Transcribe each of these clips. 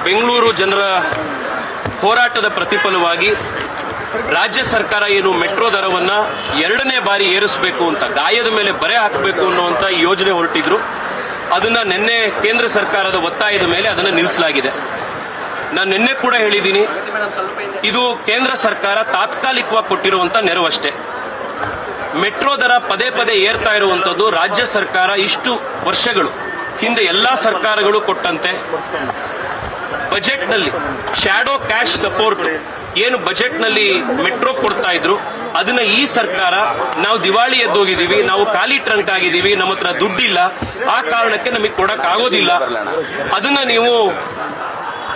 ಬೆಂಗಳೂರು ಜನರ ಹೋರಾಟದ ಪ್ರತಿಫಲವಾಗಿ ರಾಜ್ಯ ಸರ್ಕಾರ ಏನು ಮೆಟ್ರೋ ದರವನ್ನ 2ನೇ ಬಾರಿ ಏರಿಸಬೇಕು ಅಂತ, ಗಾಯದ ಮೇಲೆ ಬರೆ ಹಾಕಬೇಕು ಅನ್ನುವಂತ ಯೋಜನೆ ಹೊರಟಿದ್ರು. ಅದನ್ನ ನಿನ್ನೆ ಕೇಂದ್ರ ಸರ್ಕಾರದ ಒತ್ತಾಯದ ಮೇಲೆ ಅದನ್ನ ನಿಲ್ಲಿಸಲಾಗಿದೆ. ನಾನು ನಿನ್ನೆ ಕೂಡ ಹೇಳಿದ್ದೀನಿ, ಇದು ಕೇಂದ್ರ ಸರ್ಕಾರ ತಾತ್ಕಾಲಿಕವಾಗಿ ಕೊಟ್ಟಿರುವಂತ ನೆರವಷ್ಟೇ. ಮೆಟ್ರೋ ದರ ಪದೇ ಪದೇ ಏರ್ತಾ ಇರುವಂತದ್ದು ರಾಜ್ಯ ಸರ್ಕಾರ ಇಷ್ಟು ವರ್ಷಗಳು ಹಿಂದೆ ಎಲ್ಲಾ ಸರ್ಕಾರಗಳು ಕೊಟ್ಟಂತೆ ಬಜೆಟ್ನಲ್ಲಿ ಶ್ಯಾಡೋ ಕ್ಯಾಶ್ ಸಪೋರ್ಟ್ ಏನು ಬಜೆಟ್ನಲ್ಲಿ ಮೆಟ್ರೋ ಕೊಡ್ತಾ ಇದ್ರು, ಅದನ್ನ ಈ ಸರ್ಕಾರ ನಾವು ದಿವಾಳಿ ಎದ್ದೋಗಿದ್ದೀವಿ, ನಾವು ಖಾಲಿ ಟ್ರಂಕ್ ಆಗಿದ್ದೀವಿ, ನಮ್ಮ ಹತ್ರ ದುಡ್ಡಿಲ್ಲ, ಆ ಕಾರಣಕ್ಕೆ ನಮಗೆ ಕೊಡಕ್ ಆಗೋದಿಲ್ಲ, ಅದನ್ನ ನೀವು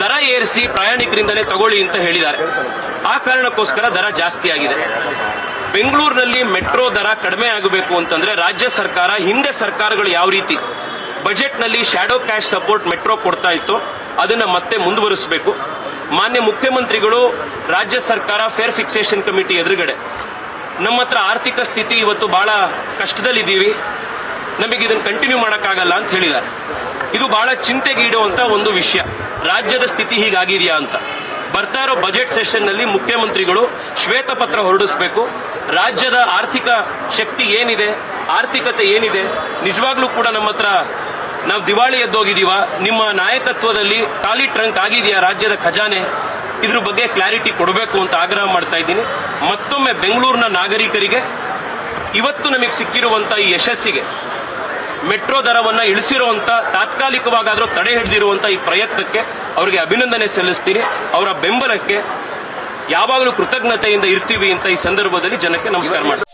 ದರ ಏರಿಸಿ ಪ್ರಯಾಣಿಕರಿಂದಲೇ ತಗೊಳ್ಳಿ ಅಂತ ಹೇಳಿದ್ದಾರೆ. ಆ ಕಾರಣಕ್ಕೋಸ್ಕರ ದರ ಜಾಸ್ತಿ ಆಗಿದೆ. ಬೆಂಗಳೂರಿನಲ್ಲಿ ಮೆಟ್ರೋ ದರ ಕಡಿಮೆ ಆಗಬೇಕು ಅಂತಂದ್ರೆ ರಾಜ್ಯ ಸರ್ಕಾರ, ಹಿಂದೆ ಸರ್ಕಾರಗಳು ಯಾವ ರೀತಿ ಬಜೆಟ್ನಲ್ಲಿ ಶ್ಯಾಡೋ ಕ್ಯಾಶ್ ಸಪೋರ್ಟ್ ಮೆಟ್ರೋ ಕೊಡ್ತಾ ಇತ್ತು ಅದನ್ನ ಮತ್ತೆ ಮುಂದುವರಿಸಬೇಕು. ಮಾನ್ಯ ಮುಖ್ಯಮಂತ್ರಿಗಳು ರಾಜ್ಯ ಸರ್ಕಾರ ಫೇರ್ ಫಿಕ್ಸೇಷನ್ ಕಮಿಟಿ ಎದುರುಗಡೆ ನಮ್ಮ ಹತ್ರ ಆರ್ಥಿಕ ಸ್ಥಿತಿ ಇವತ್ತು ಬಹಳ ಕಷ್ಟದಲ್ಲಿದ್ದೀವಿ, ನಮಗೆ ಇದನ್ನು ಕಂಟಿನ್ಯೂ ಮಾಡೋಕ್ಕಾಗಲ್ಲ ಅಂತ ಹೇಳಿದ್ದಾರೆ. ಇದು ಬಹಳ ಚಿಂತೆಗೆ ಇಡುವಂತ ಒಂದು ವಿಷಯ. ರಾಜ್ಯದ ಸ್ಥಿತಿ ಹೀಗಾಗಿದೆಯಾ ಅಂತ ಬರ್ತಾ ಇರೋ ಬಜೆಟ್ ಸೆಷನ್ ನಲ್ಲಿ ಮುಖ್ಯಮಂತ್ರಿಗಳು ಶ್ವೇತಪತ್ರ ಹೊರಡಿಸಬೇಕು. ರಾಜ್ಯದ ಆರ್ಥಿಕ ಶಕ್ತಿ ಏನಿದೆ, ಆರ್ಥಿಕತೆ ಏನಿದೆ, ನಿಜವಾಗ್ಲೂ ಕೂಡ ನಮ್ಮ ಹತ್ರ ನಾವು ದಿವಾಳಿ ಎದ್ದೋಗಿದೀವ, ನಿಮ್ಮ ನಾಯಕತ್ವದಲ್ಲಿ ಖಾಲಿ ಟ್ರಂಕ್ ಆಗಿದೆಯಾ ರಾಜ್ಯದ ಖಜಾನೆ, ಇದ್ರ ಬಗ್ಗೆ ಕ್ಲಾರಿಟಿ ಕೊಡಬೇಕು ಅಂತ ಆಗ್ರಹ ಮಾಡ್ತಾ ಇದ್ದೀನಿ. ಮತ್ತೊಮ್ಮೆ ಬೆಂಗಳೂರಿನ ನಾಗರಿಕರಿಗೆ ಇವತ್ತು ನಮಗೆ ಸಿಕ್ಕಿರುವಂತ ಈ ಯಶಸ್ಸಿಗೆ, ಮೆಟ್ರೋ ದರವನ್ನ ಇಳಿಸಿರುವಂತ, ತಾತ್ಕಾಲಿಕವಾಗಾದ್ರೂ ತಡೆ ಹಿಡಿದಿರುವಂತ ಈ ಪ್ರಯತ್ನಕ್ಕೆ ಅವರಿಗೆ ಅಭಿನಂದನೆ ಸಲ್ಲಿಸ್ತೀನಿ. ಅವರ ಬೆಂಬಲಕ್ಕೆ ಯಾವಾಗಲೂ ಕೃತಜ್ಞತೆಯಿಂದ ಇರ್ತೀವಿ ಅಂತ ಈ ಸಂದರ್ಭದಲ್ಲಿ ಜನಕ್ಕೆ ನಮಸ್ಕಾರ ಮಾಡ್ತೀನಿ.